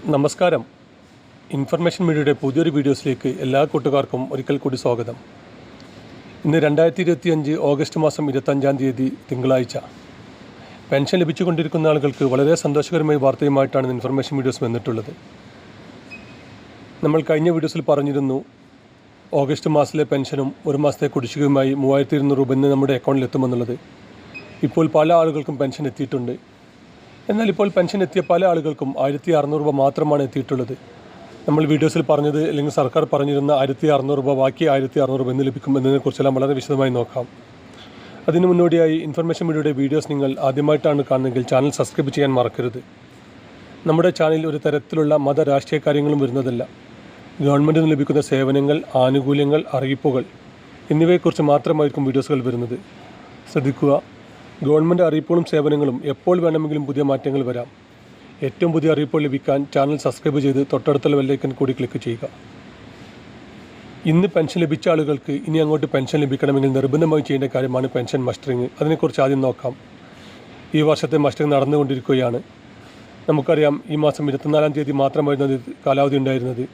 നമസ്കാരം. ഇൻഫർമേഷൻ മീഡിയയുടെ പുതിയൊരു വീഡിയോസിലേക്ക് എല്ലാ കൂട്ടുകാർക്കും ഒരിക്കൽ കൂടി സ്വാഗതം. ഇന്ന് 2025 ഓഗസ്റ്റ് മാസം 25-ാം തീയതി തിങ്കളാഴ്ച. പെൻഷൻ ലഭിച്ചുകൊണ്ടിരിക്കുന്ന ആളുകൾക്ക് വളരെ സന്തോഷകരമായ വാർത്തയുമായിട്ടാണ് ഇൻഫർമേഷൻ വീഡിയോസ് വന്നിട്ടുള്ളത്. നമ്മൾ കഴിഞ്ഞ വീഡിയോസിൽ പറഞ്ഞിരുന്നു, ഓഗസ്റ്റ് മാസത്തിലെ പെൻഷനും ഒരു മാസത്തെ കുടിശ്ശികയുമായി 3200 രൂപ ഇന്ന് നമ്മുടെ അക്കൗണ്ടിൽ എത്തുമെന്നുള്ളത്. ഇപ്പോൾ പല ആളുകൾക്കും പെൻഷൻ എത്തിയിട്ടുണ്ട്. എന്നാൽ ഇപ്പോൾ പെൻഷൻ എത്തിയ പല ആളുകൾക്കും 1600 രൂപ മാത്രമാണ് എത്തിയിട്ടുള്ളത്. നമ്മൾ വീഡിയോസിൽ പറഞ്ഞത്, അല്ലെങ്കിൽ സർക്കാർ പറഞ്ഞിരുന്ന 1600 രൂപ, ബാക്കി 1600 രൂപ എന്ന് ലഭിക്കും എന്നതിനെക്കുറിച്ചെല്ലാം വളരെ വിശദമായി നോക്കാം. അതിനു മുന്നോടിയായി ഇൻഫർമേഷൻ മീഡിയയുടെ വീഡിയോസ് നിങ്ങൾ ആദ്യമായിട്ടാണ് കാണുന്നതെങ്കിൽ ചാനൽ സബ്സ്ക്രൈബ് ചെയ്യാൻ മറക്കരുത്. നമ്മുടെ ചാനലിൽ ഒരു തരത്തിലുള്ള മത രാഷ്ട്രീയ കാര്യങ്ങളും വരുന്നതല്ല. ഗവൺമെൻറ്റിൽ നിന്ന് ലഭിക്കുന്ന സേവനങ്ങൾ, ആനുകൂല്യങ്ങൾ, അറിയിപ്പുകൾ എന്നിവയെക്കുറിച്ച് മാത്രമായിരിക്കും വീഡിയോസുകൾ വരുന്നത്. ശ്രദ്ധിക്കുക, ഗവൺമെൻറ് അറിയിപ്പുകളും സേവനങ്ങളും എപ്പോൾ വേണമെങ്കിലും പുതിയ മാറ്റങ്ങൾ വരാം. ഏറ്റവും പുതിയ അറിയിപ്പുകൾ ലഭിക്കാൻ ചാനൽ സബ്സ്ക്രൈബ് ചെയ്ത് തൊട്ടടുത്തുള്ള ബെല്ലൈക്കൺ കൂടി ക്ലിക്ക് ചെയ്യുക. ഇന്ന് പെൻഷൻ ലഭിച്ച ആളുകൾക്ക് ഇനി അങ്ങോട്ട് പെൻഷൻ ലഭിക്കണമെങ്കിൽ നിർബന്ധമായി ചെയ്യേണ്ട കാര്യമാണ് പെൻഷൻ മസ്റ്ററിങ്. അതിനെക്കുറിച്ച് ആദ്യം നോക്കാം. ഈ വർഷത്തെ മസ്റ്ററിങ് നടന്നുകൊണ്ടിരിക്കുകയാണ്. നമുക്കറിയാം, ഈ മാസം 24-ാം തീയതി മാത്രമായിരുന്നു കാലാവധി ഉണ്ടായിരുന്നത്.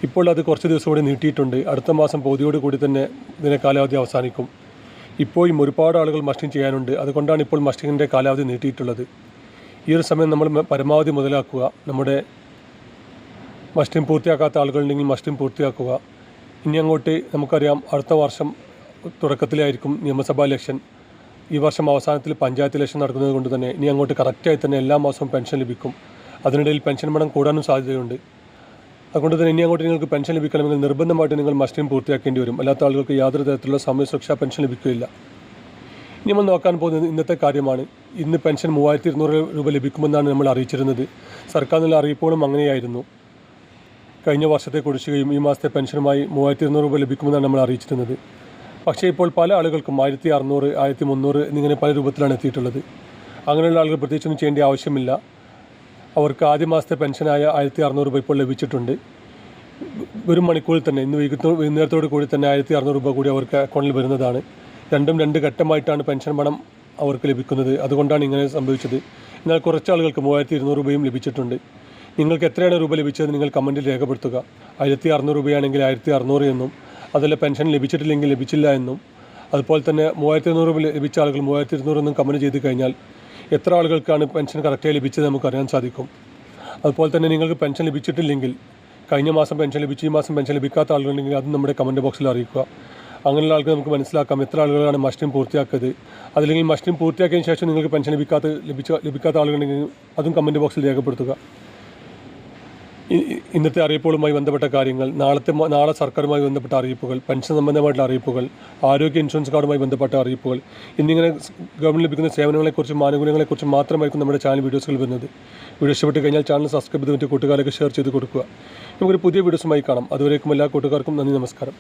ഇപ്പോൾ അത് കുറച്ച് ദിവസം കൂടി നീട്ടിയിട്ടുണ്ട്. അടുത്ത മാസം പകുതിയോടുകൂടി തന്നെ ഇതിൻ്റെ കാലാവധി അവസാനിക്കും. ഇപ്പോഴും ഒരുപാട് ആളുകൾ മസ്റ്ററിങ് ചെയ്യാനുണ്ട്. അതുകൊണ്ടാണ് ഇപ്പോൾ മസ്റ്ററിങ്ങിൻ്റെ കാലാവധി നീട്ടിയിട്ടുള്ളത്. ഈ ഒരു സമയം നമ്മൾ പരമാവധി മുതലാക്കുക. നമ്മുടെ മസ്റ്ററിങ് പൂർത്തിയാക്കാത്ത ആളുകളുണ്ടെങ്കിൽ മസ്റ്ററിങ് പൂർത്തിയാക്കുക. ഇനി അങ്ങോട്ട് നമുക്കറിയാം, അടുത്ത വർഷം തുടക്കത്തിലായിരിക്കും നിയമസഭാ ഇലക്ഷൻ. ഈ വർഷം അവസാനത്തിൽ പഞ്ചായത്ത് ഇലക്ഷൻ നടക്കുന്നത് കൊണ്ട് തന്നെ ഇനി അങ്ങോട്ട് കറക്റ്റായി തന്നെ എല്ലാ മാസവും പെൻഷൻ ലഭിക്കും. അതിനിടയിൽ പെൻഷൻ പണം കൂടാനും സാധ്യതയുണ്ട്. അതുകൊണ്ട് തന്നെ ഇനി അങ്ങോട്ട് നിങ്ങൾക്ക് പെൻഷൻ ലഭിക്കണമെങ്കിൽ നിർബന്ധമായിട്ട് നിങ്ങൾ മസ്റ്ററിങ് പൂർത്തിയാക്കേണ്ടി വരും. അല്ലാത്ത ആളുകൾക്ക് യാതൊരു തരത്തിലുള്ള സമയ സുരക്ഷാ പെൻഷൻ ലഭിക്കുകയില്ല. ഇനി നമ്മൾ നോക്കാൻ പോകുന്നത് ഇന്നത്തെ കാര്യമാണ്. ഇന്ന് പെൻഷൻ 3200 രൂപ ലഭിക്കുമെന്നാണ് നമ്മൾ അറിയിച്ചിരുന്നത്. സർക്കാർ നിന്നുള്ള അറിയിപ്പുകളും അങ്ങനെയായിരുന്നു. കഴിഞ്ഞ വർഷത്തെ കുടിശ്ശികയും ഈ മാസത്തെ പെൻഷനുമായി 3200 രൂപ ലഭിക്കുമെന്നാണ് നമ്മൾ അറിയിച്ചിരുന്നത്. പക്ഷേ ഇപ്പോൾ പല ആളുകൾക്കും 1600, 1300 എന്നിങ്ങനെ പല രൂപത്തിലാണ് എത്തിയിട്ടുള്ളത്. അങ്ങനെയുള്ള ആളുകൾ പ്രത്യേകിച്ചൊന്നും ചെയ്യേണ്ട ആവശ്യമില്ല. അവർക്ക് ആദ്യ മാസത്തെ പെൻഷനായ 1600 രൂപ ഇപ്പോൾ ലഭിച്ചിട്ടുണ്ട്. ഒരു മണിക്കൂറിൽ തന്നെ, ഇന്ന് വൈകുന്നേരത്തോടു കൂടി തന്നെ 1600 രൂപ കൂടി അവർക്ക് അക്കൗണ്ടിൽ വരുന്നതാണ്. രണ്ട് ഘട്ടമായിട്ടാണ് പെൻഷൻ പണം അവർക്ക് ലഭിക്കുന്നത്. അതുകൊണ്ടാണ് ഇങ്ങനെ സംഭവിച്ചത്. എന്നാൽ കുറച്ച് ആളുകൾക്ക് 3200 രൂപയും ലഭിച്ചിട്ടുണ്ട്. നിങ്ങൾക്ക് എത്രയാണ് രൂപ ലഭിച്ചത് നിങ്ങൾ കമൻറ്റിൽ രേഖപ്പെടുത്തുക. 1600 രൂപയാണെങ്കിൽ 1600 എന്നും, അതല്ല പെൻഷൻ ലഭിച്ചിട്ടില്ലെങ്കിൽ ലഭിച്ചില്ല എന്നും, അതുപോലെ തന്നെ 3200 രൂപ ലഭിച്ച ആളുകൾ 3200 എന്നും കമൻറ്റ് ചെയ്ത് കഴിഞ്ഞാൽ എത്ര ആളുകൾക്കാണ് പെൻഷൻ കറക്റ്റായി ലഭിച്ചത് നമുക്കറിയാൻ സാധിക്കും. അതുപോലെ തന്നെ നിങ്ങൾക്ക് പെൻഷൻ ലഭിച്ചിട്ടില്ലെങ്കിൽ, കഴിഞ്ഞ മാസം പെൻഷൻ ലഭിച്ചു ഈ മാസം പെൻഷൻ ലഭിക്കാത്ത ആളുകളുണ്ടെങ്കിൽ അതും നമ്മുടെ കമൻറ്റ് ബോക്സിൽ അറിയിക്കുക. അങ്ങനെയുള്ള ആൾക്ക് നമുക്ക് മനസ്സിലാക്കാം എത്ര ആളുകളാണ് മസ്റ്ററിങ് പൂർത്തിയാക്കിയത്. അതല്ലെങ്കിൽ മസ്റ്ററിങ് പൂർത്തിയാക്കിയതിന് ശേഷം നിങ്ങൾക്ക് പെൻഷൻ ലഭിക്കാത്ത ആളുകളുണ്ടെങ്കിൽ അതും കമൻറ്റ് ബോക്സിൽ രേഖപ്പെടുത്തുക. ഇന്നത്തെ അറിയിപ്പുകളുമായി ബന്ധപ്പെട്ട കാര്യങ്ങൾ, നാളെ സർക്കാരുമായി ബന്ധപ്പെട്ട അറിയിപ്പുകൾ, പെൻഷൻ സംബന്ധമായിട്ടുള്ള അറിയിപ്പുകൾ, ആരോഗ്യ ഇൻഷുറൻസ് കാർഡുമായി ബന്ധപ്പെട്ട അറിയിപ്പുകൾ എന്നിങ്ങനെ ഗവൺമെൻറ് ലഭിക്കുന്ന സേവനങ്ങളെക്കുറിച്ചും ആനുകൂല്യങ്ങളെക്കുറിച്ചും മാത്രമായിരിക്കും നമ്മുടെ ചാനൽ വീഡിയോസുകൾ വരുന്നത്. വീഡിയോ ഇഷ്ടപ്പെട്ട് കഴിഞ്ഞാൽ ചാനൽ സബ്സ്ക്രൈബ് ചെയ്ത് മറ്റു കൂട്ടുകാർക്ക് ഷെയർ ചെയ്ത് കൊടുക്കുക. നമുക്കൊരു പുതിയ വീഡിയോസുമായി കാണാം. അതുവരേക്കും എല്ലാ കൂട്ടുകാർക്കും നന്ദി, നമസ്കാരം.